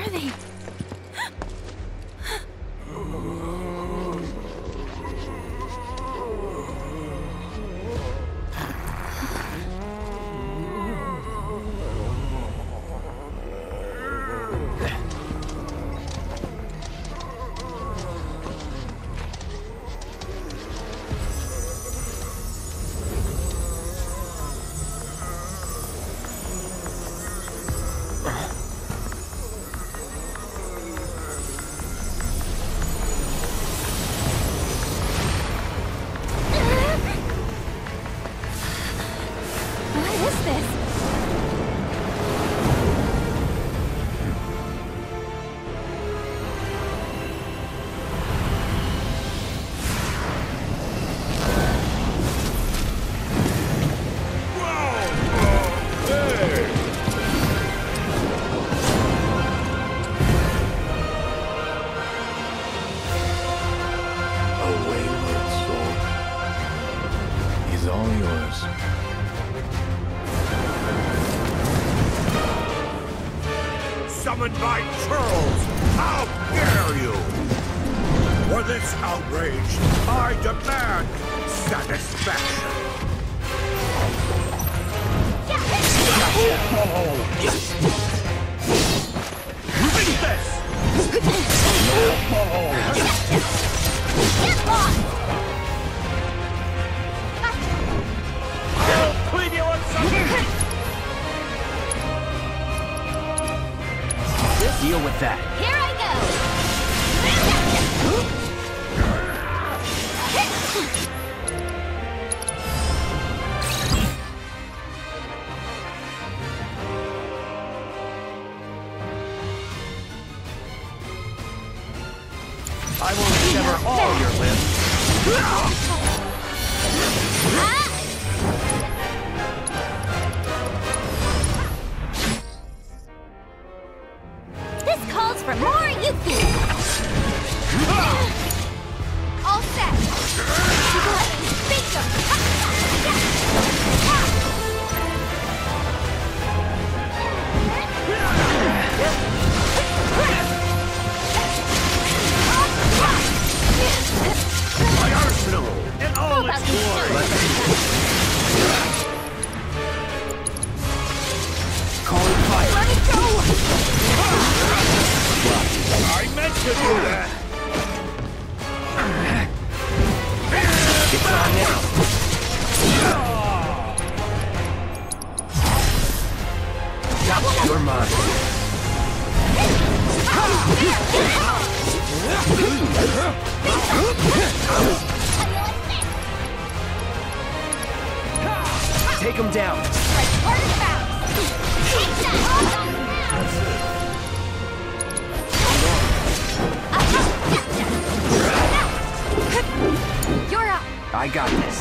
are they? Summoned by Charles! How dare you! For this outrage, I demand satisfaction! Bring this! Get lost! I'll clean you on something! Deal with that. Here I go! I will sever all your limbs. This calls for more Yuffie! All set! Speak them! My arsenal in all its glory! Calling fire. Let it go! I meant to do that! It's on now. You're mine. Take him down. You're up. I got this.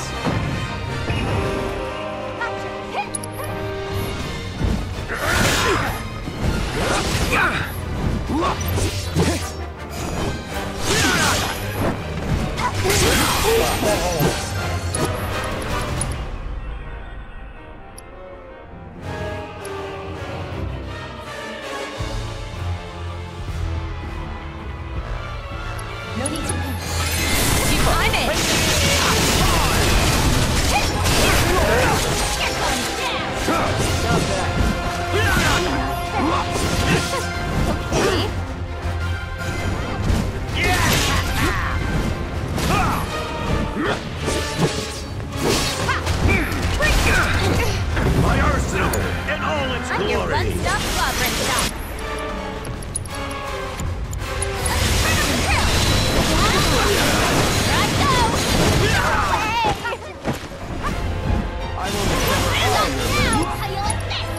No need to push. Keep climbing. Here comes down. Stop that. Okay. My arsenal in all its I'm your glory! one-stop sovereign shop. I will sever all your limbs. How you like this?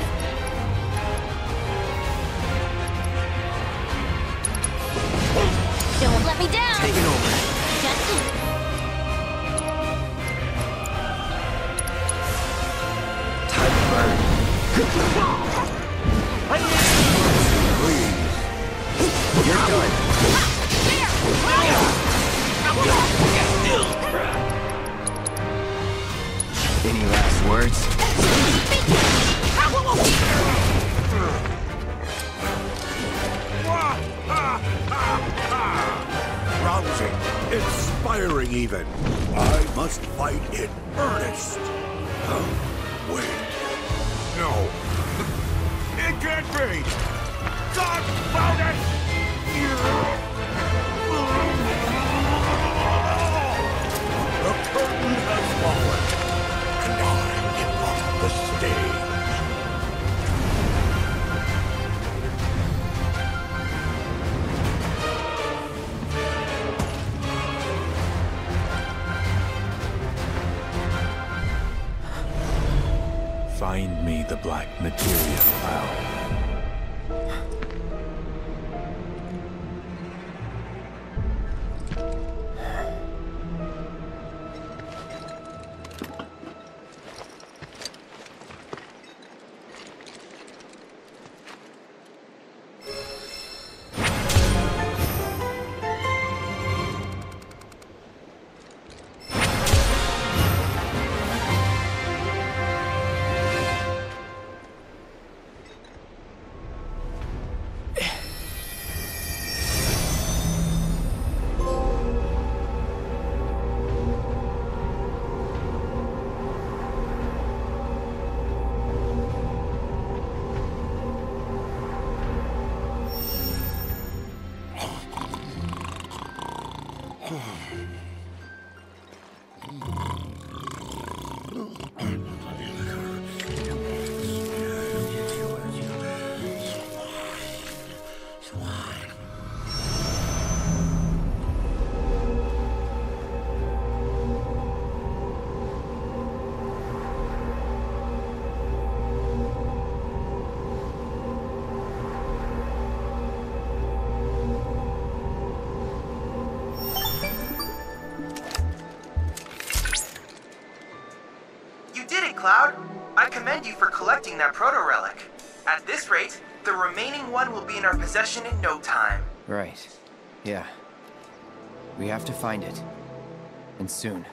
Don't let me down. Take it over. Time to burn. You're done. Any last words? Wow! Inspiring, even. I must fight in earnest. Wait. No. It can't be! Confound it! The curtain has fallen, and I am on the stage. Find me the black materia, Cloud. Cloud. I commend you for collecting that proto-relic. At this rate, the remaining one will be in our possession in no time. Right. Yeah. We have to find it. And soon.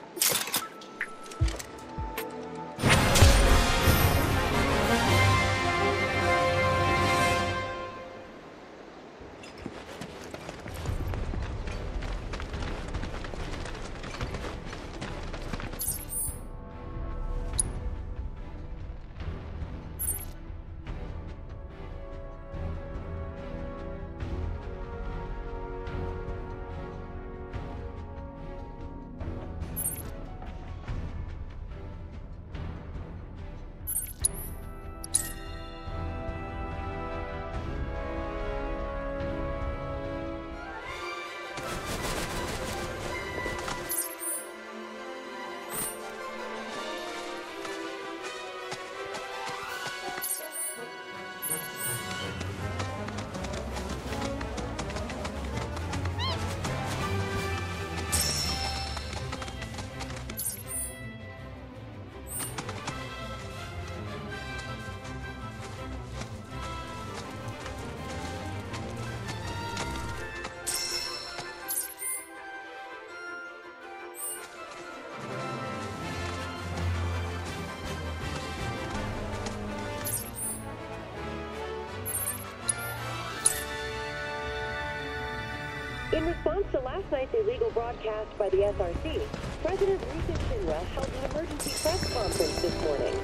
In response to last night's illegal broadcast by the SRC, President Ruth Shinra held an emergency press conference this morning.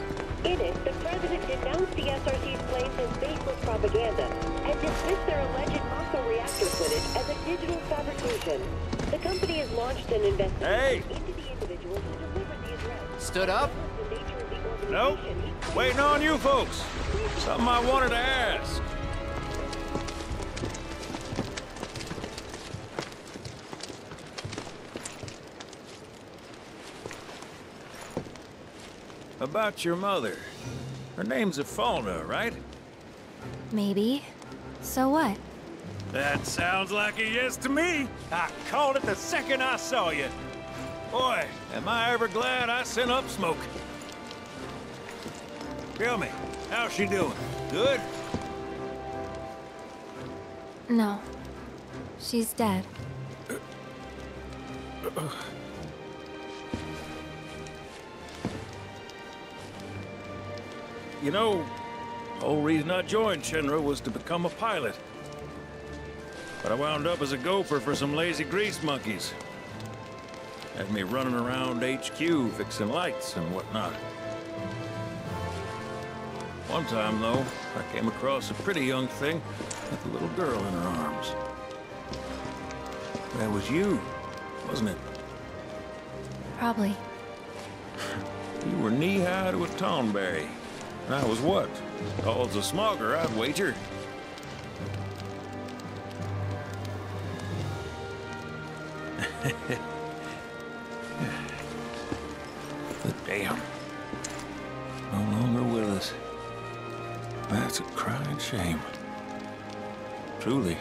In it, the president denounced the SRC's claims as baseless propaganda and dismissed their alleged Mako reactor footage as a digital fabrication. The company has launched an investigation into the individual who delivered the address. Stood up? The nature of the Nope. organization. Waiting on you folks. Something I wanted to ask. About your mother. Her name's Afalna, right? Maybe. So what? That sounds like a yes to me. I called it the second I saw you. Boy, am I ever glad I sent up smoke. Tell me, how's she doing? Good? No. She's dead. You know, the whole reason I joined Shinra was to become a pilot. But I wound up as a gopher for some lazy grease monkeys. Had me running around HQ fixing lights and whatnot. One time, though, I came across a pretty young thing with a little girl in her arms. That was you, wasn't it? Probably. You were knee-high to a toneberry. And I was what? Tall as a smogger, I'd wager. But damn. No longer with us. That's a crying shame. Truly.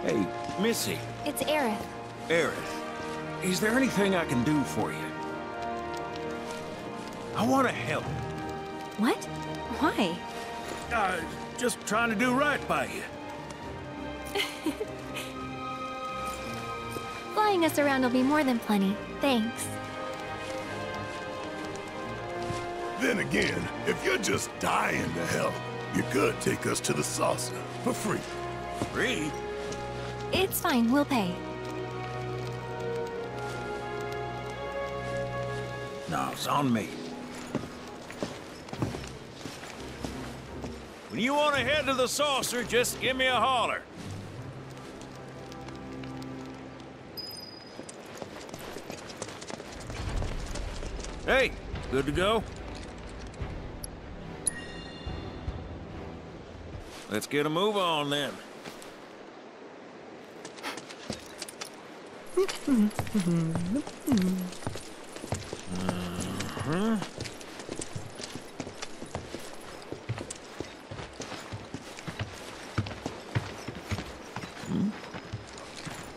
Hey, Missy. It's Aerith. Aerith, is there anything I can do for you? I want to help. What? Why? Just trying to do right by you. Flying us around will be more than plenty. Thanks. Then again, if you're just dying to help, you could take us to the saucer for free. Free? It's fine, we'll pay. No, it's on me. When you want to head to the saucer, just give me a holler. Hey, good to go? Let's get a move on then.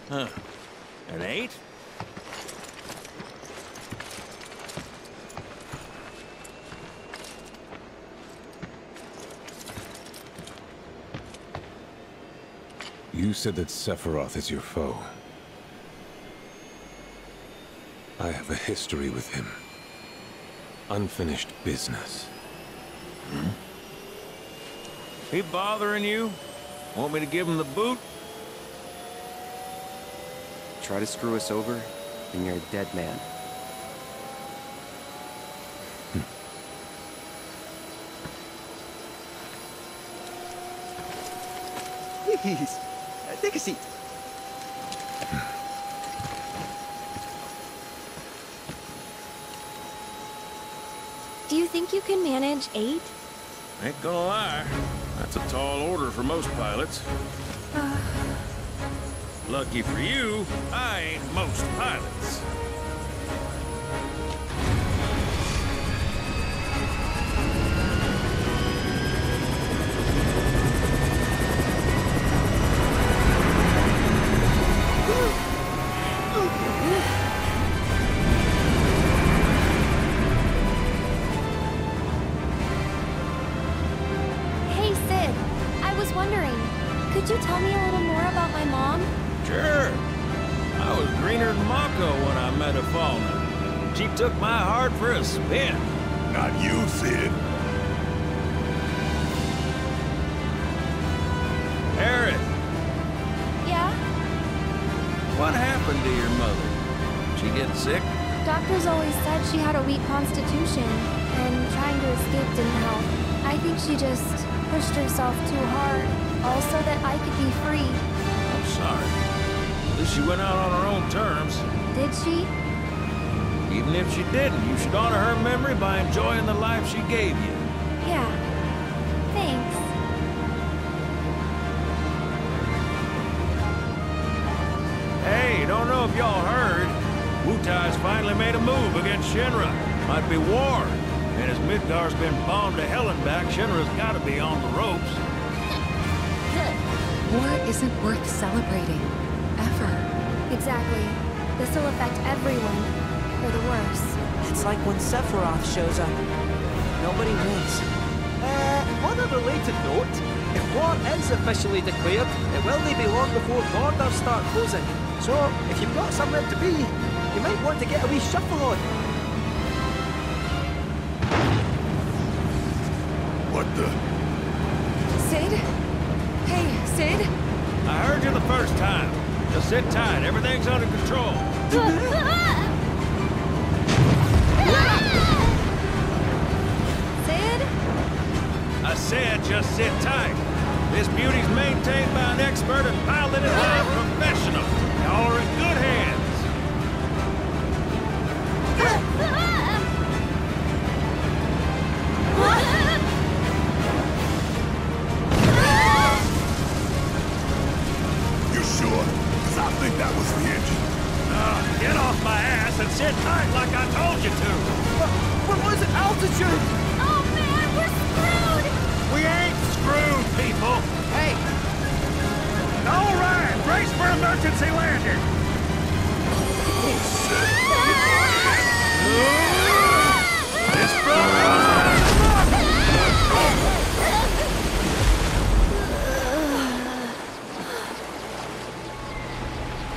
Huh. An 8? You said that Sephiroth is your foe. I have a history with him. Unfinished business. He bothering you? Want me to give him the boot? Try to screw us over, and you're a dead man. Please, take a seat. Do you think you can manage 8? Ain't gonna lie. That's a tall order for most pilots. Lucky for you, I ain't most pilots. Hey, Sid. I was wondering, could you tell me a little more about my mom? Sure. I was greener than Mako when I met a Fauna. She took my heart for a spin. Not you, Sid. Aerith, Yeah? what happened to your mother? She get sick? Doctors always said she had a weak constitution, and trying to escape didn't help. I think she just pushed herself too hard, all so that I could be free. I'm sorry. At least she went out on her own terms. Did she? Even if she didn't, you should honor her memory by enjoying the life she gave you. Yeah. Thanks. Hey, don't know if y'all heard. Wutai's finally made a move against Shinra. Might be war. And as Midgar's been bombed to hell and back, Shinra's gotta be on the ropes. War isn't worth celebrating. Ever. Exactly. This'll affect everyone. For the worse. It's like when Sephiroth shows up. Nobody wins. On a related note, if war is officially declared, it will be long before borders start closing. So, if you've got somewhere to be, you might want to get a wee shuffle on. What the? Sid? Hey, Sid? I heard you the first time. Just sit tight. Everything's under control. just sit tight. This beauty's maintained by an expert and piloted by a professional. Y'all are in good hands. You sure? 'Cause I think that was the engine. Get off my ass and sit tight like I told you to. What was it? Altitude? Oh man, we're screwed! We ain't screwed, people. Hey! All right, brace for emergency landing. This Bronco's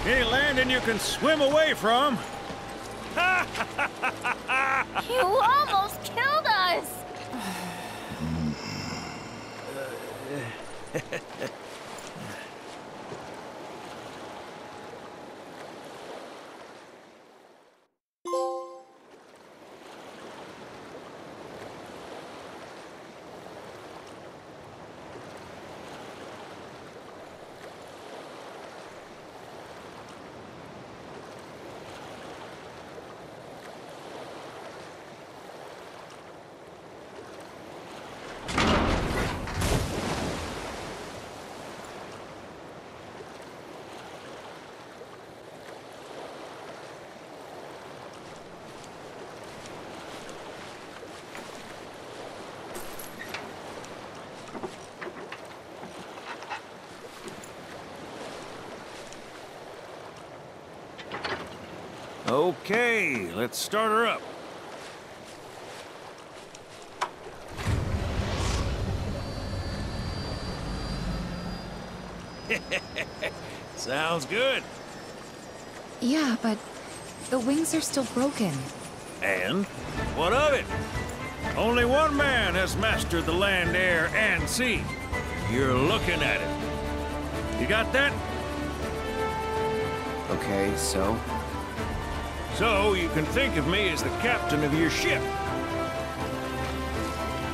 any landing you can swim away from. You almost killed us! Okay, let's start her up. Sounds good. Yeah, but the wings are still broken. And what of it? Only one man has mastered the land, air, and sea. You're looking at it. You got that? Okay, so? So you can think of me as the captain of your ship.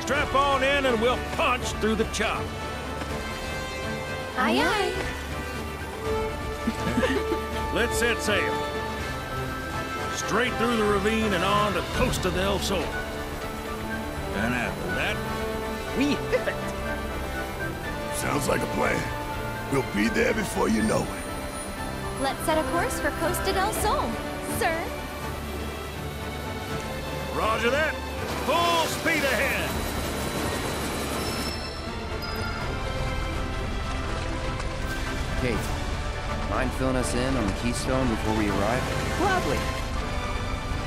Strap on in and we'll punch through the chop. Aye, aye. Let's set sail. Straight through the ravine and on to Costa del Sol. And after that, We hit it! Sounds like a plan. We'll be there before you know it. Let's set a course for Costa del Sol, sir. Roger that. Full speed ahead. Kate, mind filling us in on the Keystone before we arrive? Gladly.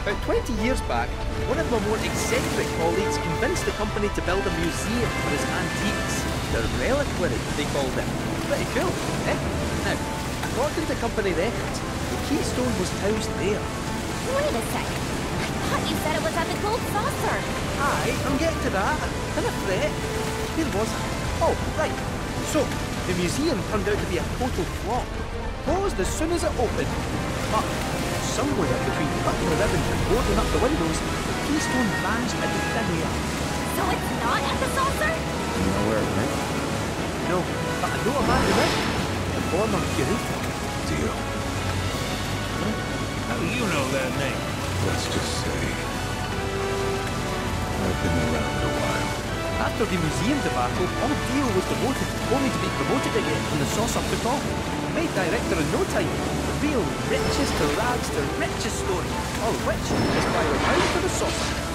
About 20 years back, one of my more eccentric colleagues convinced the company to build a museum for his antiques. The reliquary, they called it. Pretty cool, eh? Now, according to company records, the Keystone was housed there. Wait a second. I thought you said it was at the Gold Saucer. Aye, I'm getting to that. And a fret. Where was I? Oh, right. So, the museum turned out to be a total flop. Closed as soon as it opened. But somewhere between cutting the ribbons and boarding up the windows, the Keystone vanished into thin air. So it's not at the saucer? You know where it went? No, but I know a man who went. The former curator. Deal. How do you know that name? Let's just say I've been around a while. After the museum debacle, all Dio was demoted, only to be promoted again when the saucer took off. Made director in no time. The real riches to rags to riches story. All of which is why we're bound for the saucer.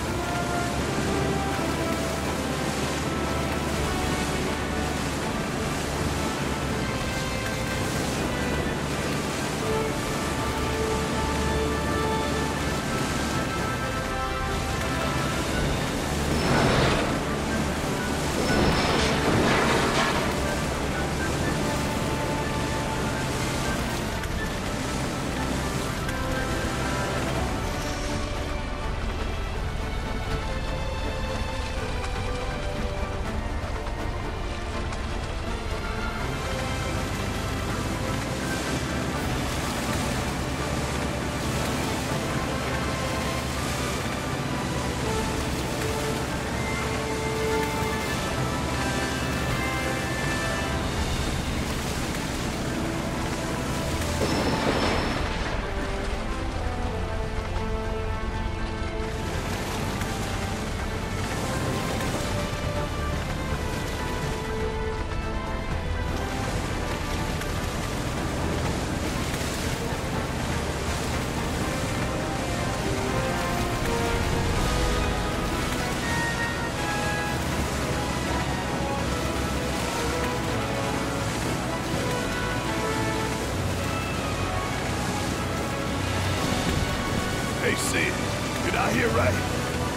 Hey, Sid, did I hear right?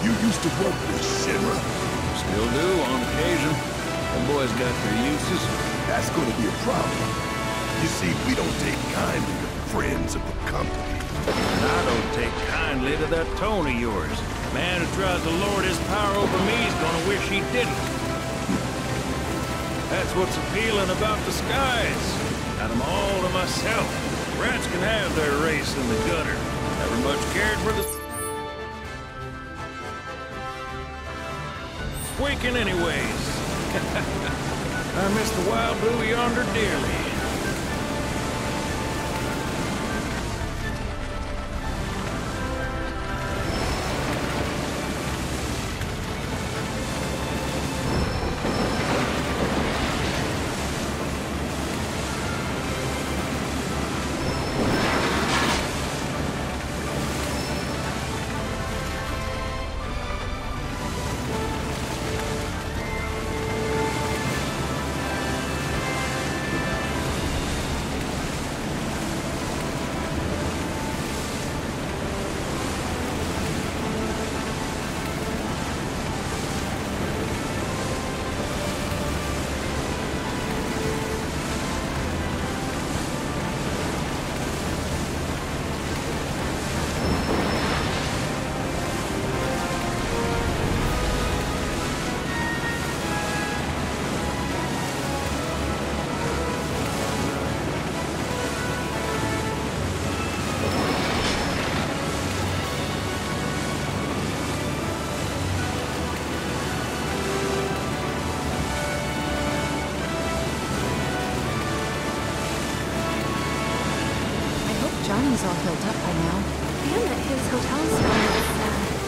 You used to work with Shinra? Still do, on occasion. The boys got their uses. That's gonna be a problem. You see, we don't take kindly to friends of the company. And I don't take kindly to that tone of yours. Man who tries to lord his power over me is gonna wish he didn't. That's what's appealing about the skies. Got them all to myself. Rats can have their race in the gutter. Never much cared for the squeaking anyways. I miss the wild blue yonder dearly. Johnny's all healed up by now. And that his hotel spawns,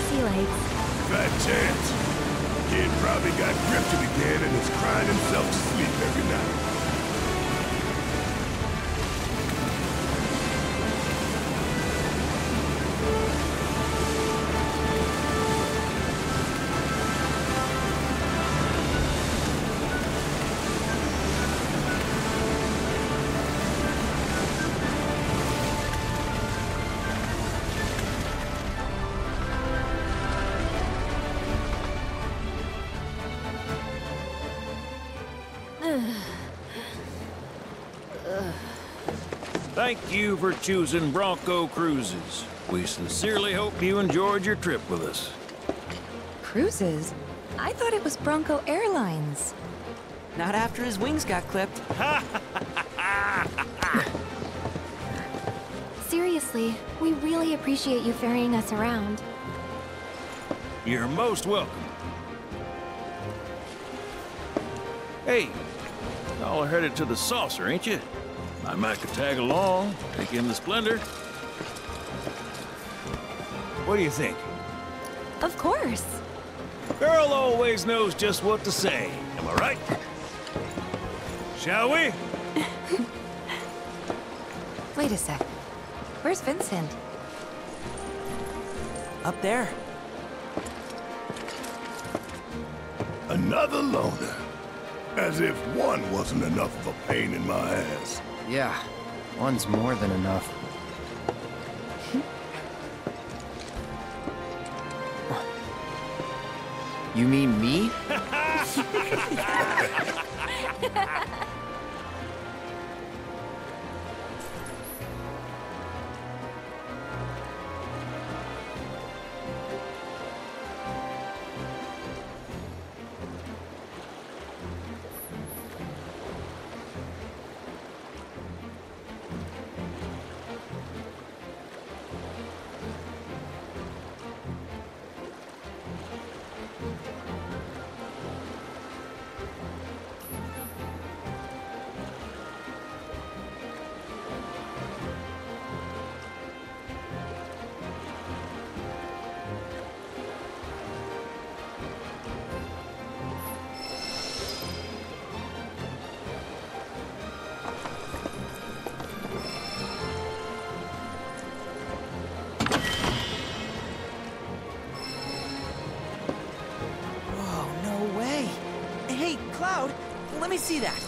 sea legs. Fat chance. Kid probably got drifted again and is crying himself to sleep every night. Thank you for choosing Bronco Cruises. We sincerely hope you enjoyed your trip with us. Cruises? I thought it was Bronco Airlines. Not after his wings got clipped. Seriously, we really appreciate you ferrying us around. You're most welcome. Hey, y'all are headed to the saucer, ain't you? I might could tag along, take in the splendor. What do you think? Of course. Girl always knows just what to say. Am I right? Shall we? Wait a sec. Where's Vincent? Up there. Another loner. As if one wasn't enough of a pain in my ass. Yeah, one's more than enough. You mean me? Cloud, let me see that.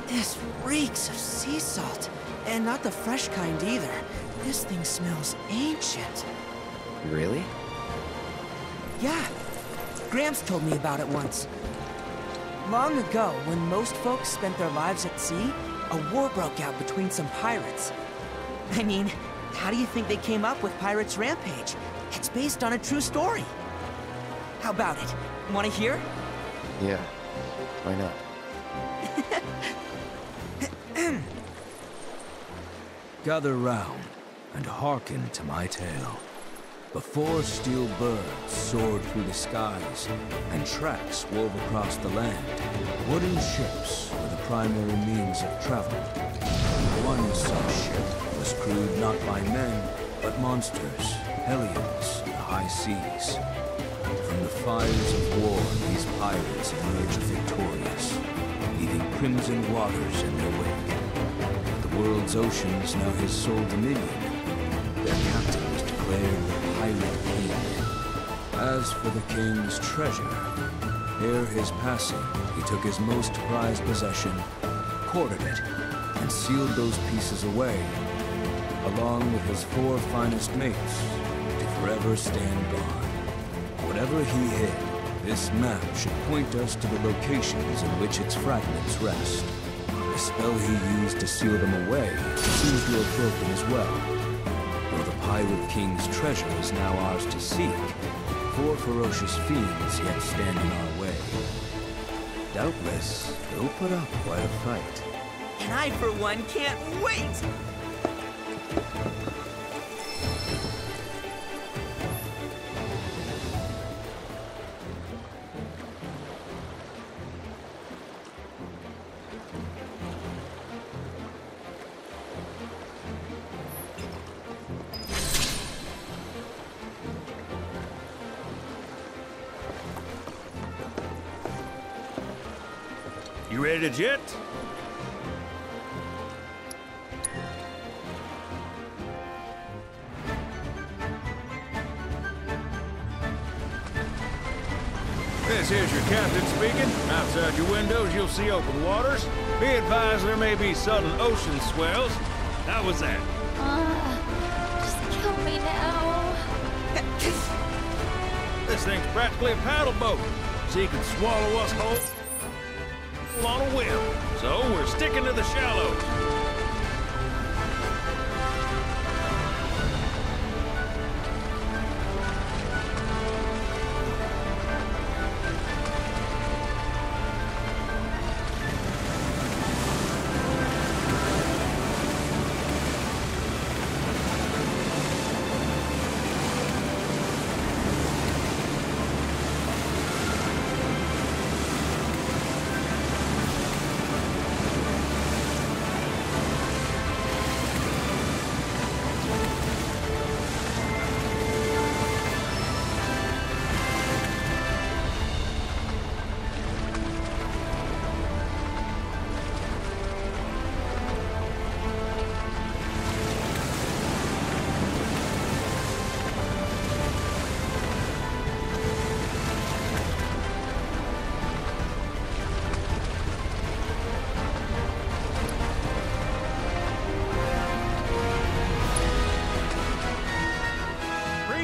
This This reeks of sea salt. And not the fresh kind either. This thing smells ancient. Really? Yeah. Gramps told me about it once. Long ago, when most folks spent their lives at sea, a war broke out between some pirates. I mean, how do you think they came up with Pirates Rampage? It's based on a true story. How about it? Want to hear? Yeah. Why not? Gather round and hearken to my tale. Before steel birds soared through the skies and tracks wove across the land, wooden ships were the primary means of travel. One such ship was crewed not by men, but monsters, hellions, and high seas. From the fires of war, these pirates emerged victorious, leaving crimson waters in their wake. The world's oceans now his sole dominion. Their captain was declared the Pirate King. As for the king's treasure, ere his passing, he took his most prized possession, quartered it, and sealed those pieces away, along with his 4 finest mates, to forever stand guard. Whatever he hid, this map should point us to the locations in which its fragments rest. The spell he used to seal them away seems to have broken as well. Though the Pirate King's treasure is now ours to seek, 4 ferocious fiends yet stand in our way. Doubtless, they'll put up quite a fight. And I, for one, can't wait! You ready to jet? This here's your captain speaking. Outside your windows, you'll see open waters. Be advised there may be sudden ocean swells. How was that? Just kill me now. This thing's practically a paddle boat. She can swallow us whole on a whim. So we're sticking to the shallows.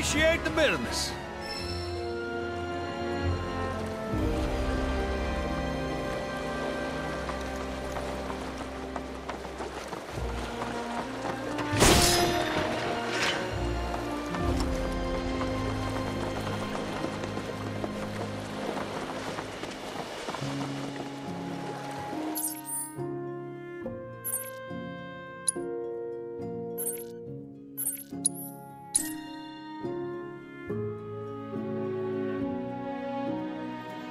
Appreciate the business.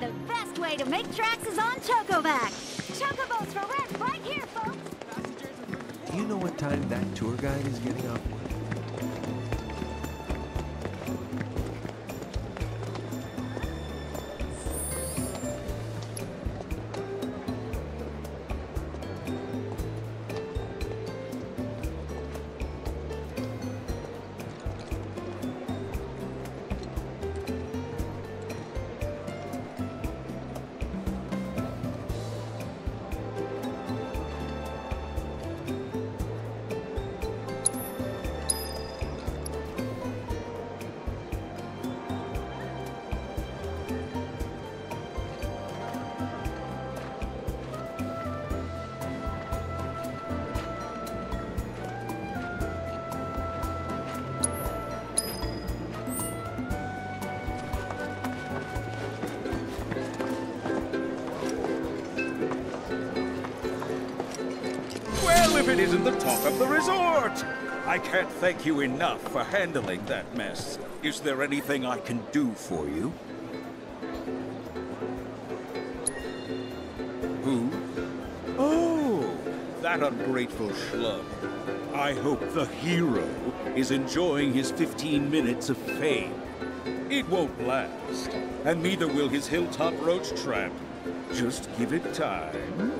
The best way to make tracks is on Chocovac. Chocobos for rent right here, folks. Do you know what time that tour guide is getting off work? carpet isn't the talk of the resort. I can't thank you enough for handling that mess. Is there anything I can do for you? Who? Oh, that ungrateful schlub. I hope the hero is enjoying his 15 minutes of fame. It won't last, and neither will his hilltop roach trap. Just give it time.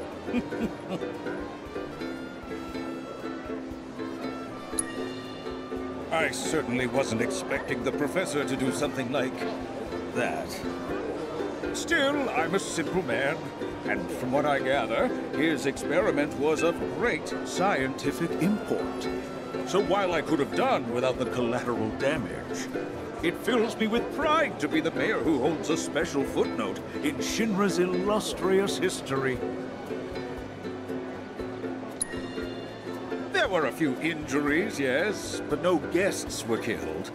I certainly wasn't expecting the professor to do something like that. Still, I'm a simple man, and from what I gather, his experiment was of great scientific import. So while I could have done without the collateral damage, it fills me with pride to be the mayor who holds a special footnote in Shinra's illustrious history. There were a few injuries, yes, but no guests were killed.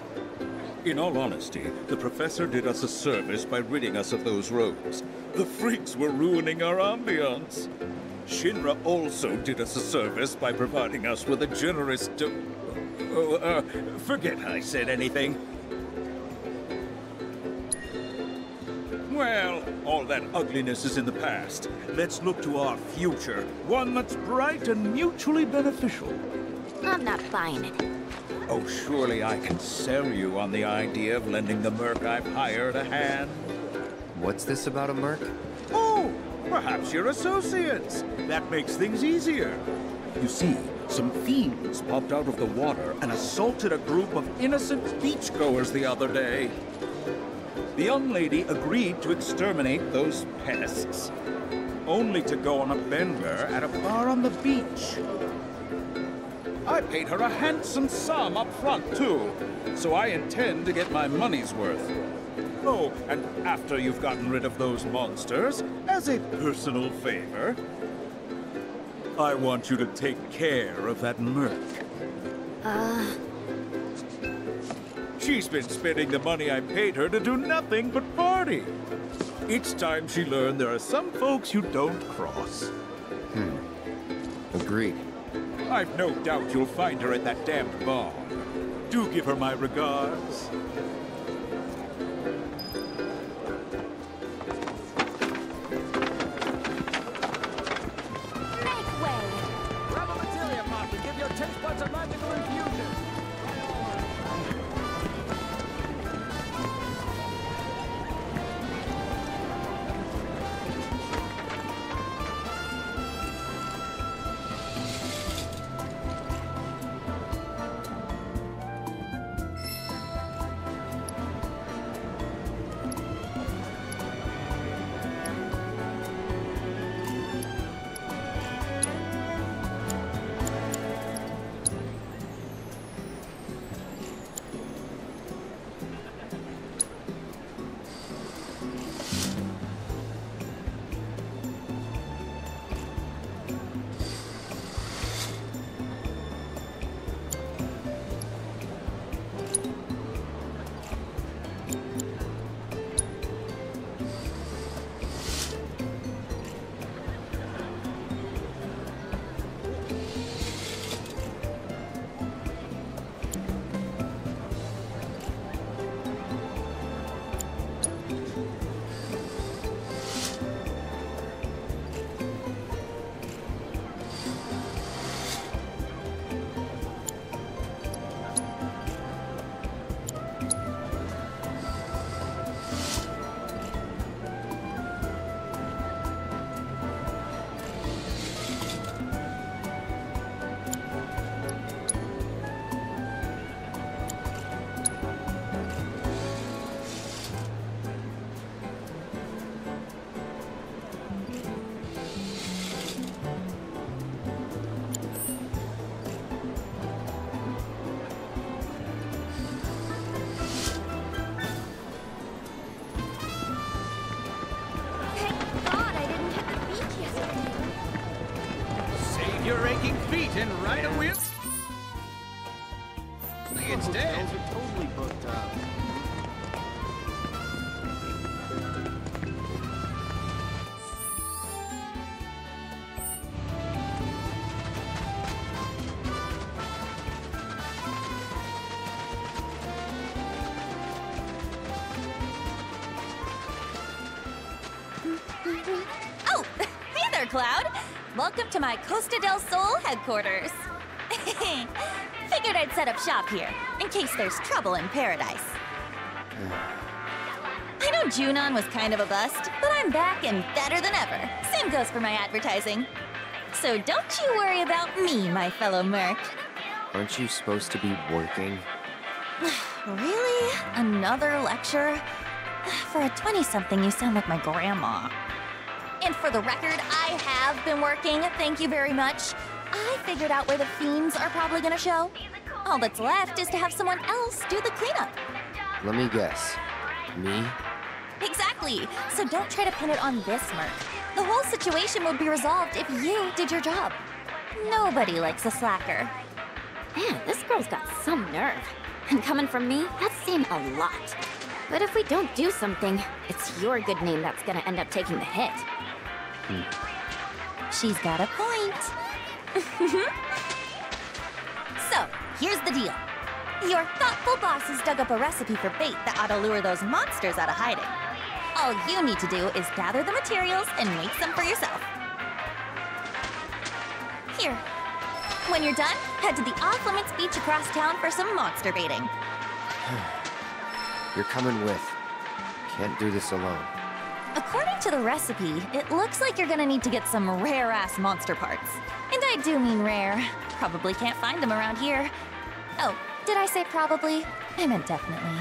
In all honesty, the professor did us a service by ridding us of those rogues. The freaks were ruining our ambiance. Shinra also did us a service by providing us with a generous forget I said anything. Well, all that ugliness is in the past. Let's look to our future, one that's bright and mutually beneficial. I'm not buying it. Oh, surely I can sell you on the idea of lending the merc I've hired a hand. What's this about a merc? Oh, perhaps you're associates. That makes things easier. You see, some fiends popped out of the water and assaulted a group of innocent beachgoers the other day. The young lady agreed to exterminate those pests, only to go on a bender at a bar on the beach. I paid her a handsome sum up front, too, so I intend to get my money's worth. Oh, and after you've gotten rid of those monsters, as a personal favor, I want you to take care of that merc. She's been spending the money I paid her to do nothing but party. It's time she learned there are some folks you don't cross. Agreed. I've no doubt you'll find her at that damned bar. Do give her my regards. Make way! Grab a materia pot and give your taste buds a magical infusion. Your aching feet and ride a wheel. Instead, Hotels are totally booked up. Cloud. Welcome to my Costa del Sol headquarters. Figured I'd set up shop here, in case there's trouble in paradise. I know Junon was kind of a bust, but I'm back and better than ever. Same goes for my advertising. So don't you worry about me, my fellow merc. Aren't you supposed to be working? Really? Another lecture? For a 20-something, you sound like my grandma. And for the record, I have been working, thank you very much. I figured out where the fiends are probably gonna show. All that's left is to have someone else do the cleanup. Let me guess. Me? Exactly. So don't try to pin it on this merc. The whole situation would be resolved if you did your job. Nobody likes a slacker. Man, this girl's got some nerve. And coming from me, that's saying a lot. But if we don't do something, it's your good name that's gonna end up taking the hit. She's got a point. So, here's the deal. Your thoughtful bosses dug up a recipe for bait that ought to lure those monsters out of hiding. All you need to do is gather the materials and make some for yourself. Here. When you're done, head to the off-limits beach across town for some monster baiting. You're coming with. Can't do this alone. According to the recipe, it looks like you're gonna need to get some rare-ass monster parts. And I do mean rare. Probably can't find them around here. Oh, did I say probably? I meant definitely.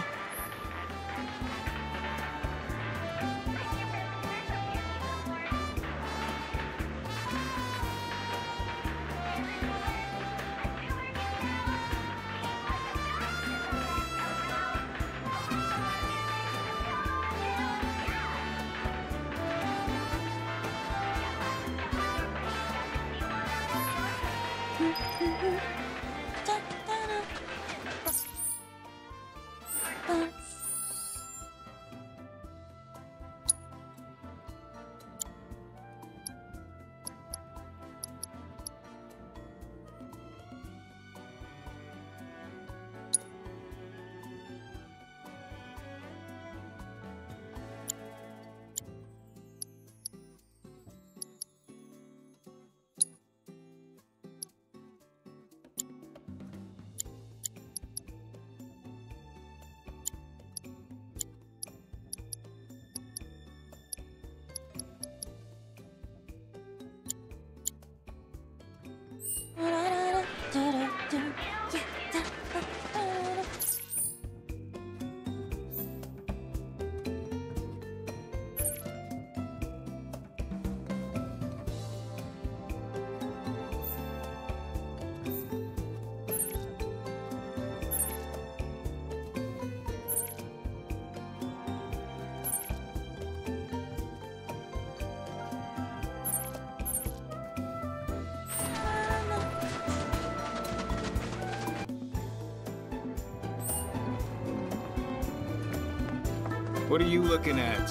What are you looking at?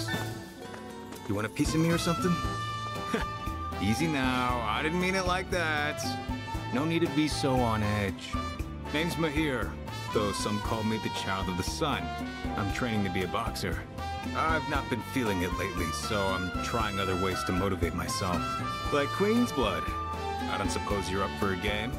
You want a piece of me or something? Easy now, I didn't mean it like that. No need to be so on edge. Name's Mahir, though some call me the child of the sun. I'm training to be a boxer. I've not been feeling it lately, so I'm trying other ways to motivate myself. Like Queen's blood. I don't suppose you're up for a game?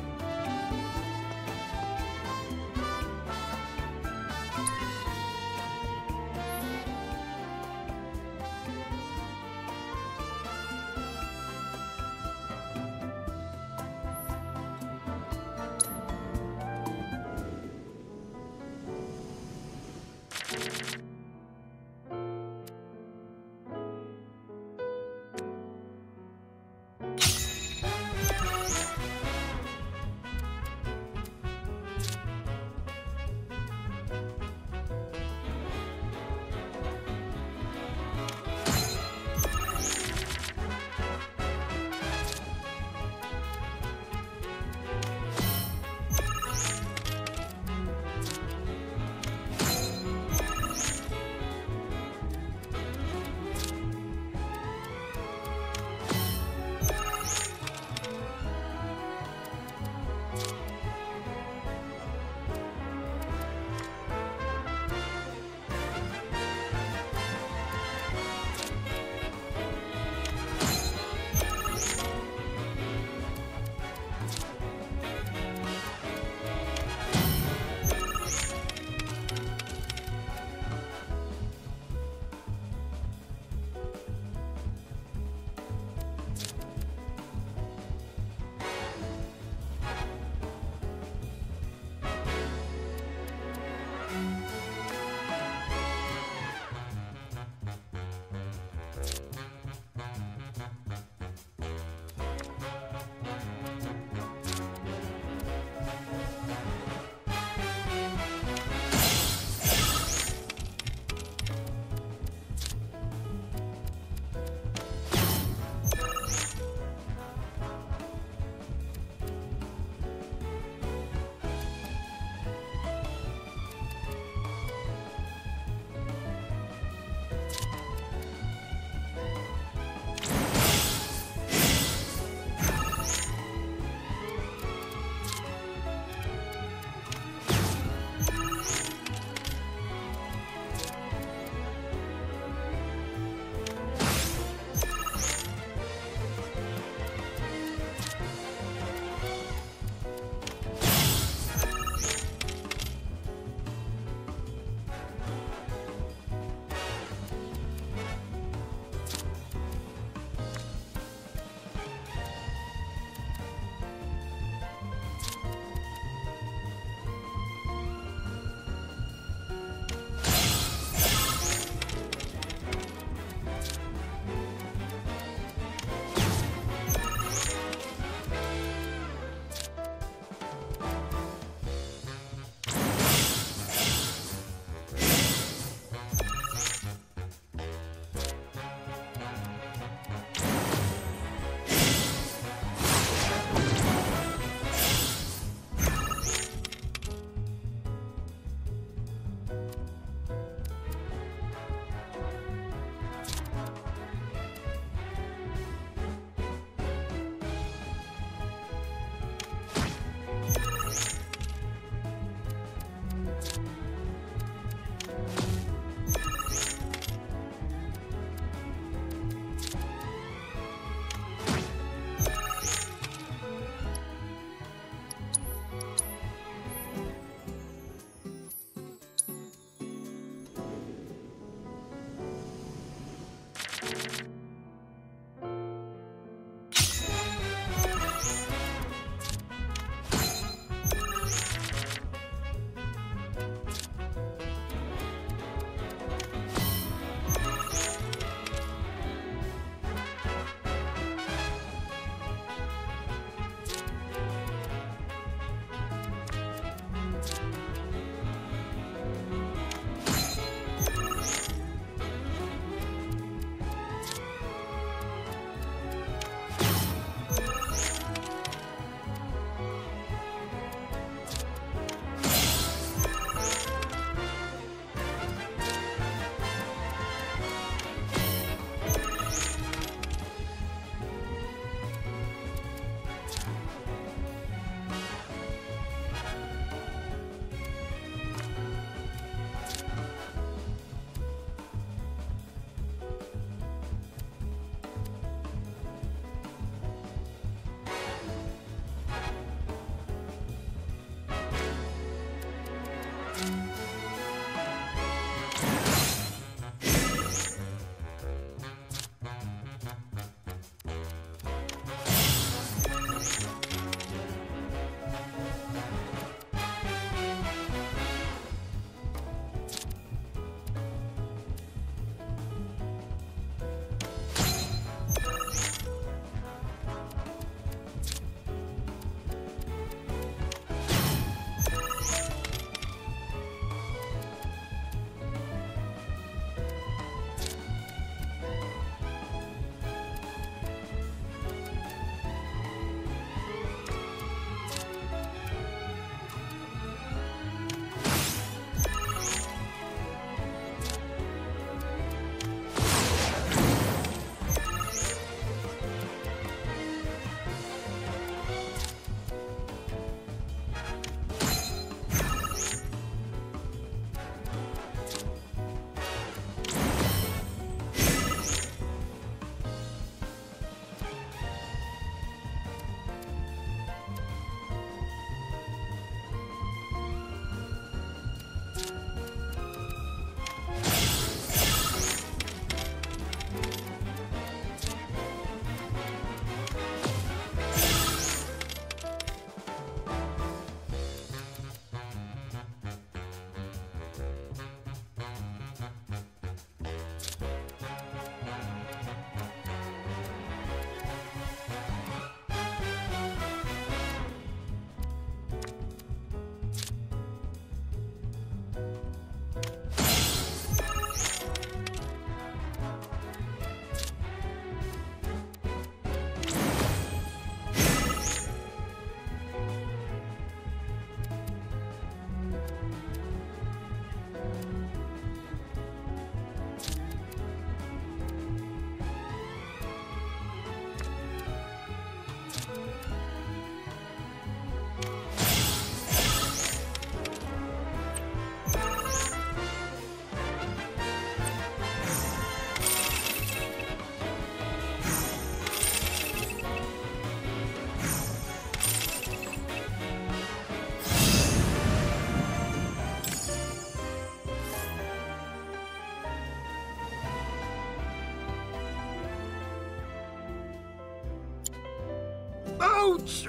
Ouch!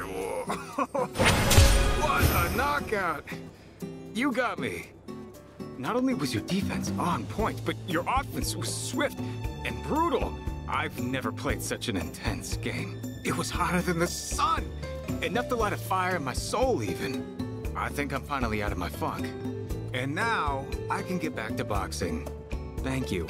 What a knockout! You got me. Not only was your defense on point, but your offense was swift and brutal. I've never played such an intense game. It was hotter than the sun. Enough to light a fire in my soul, even. I think I'm finally out of my funk. And now, I can get back to boxing. Thank you.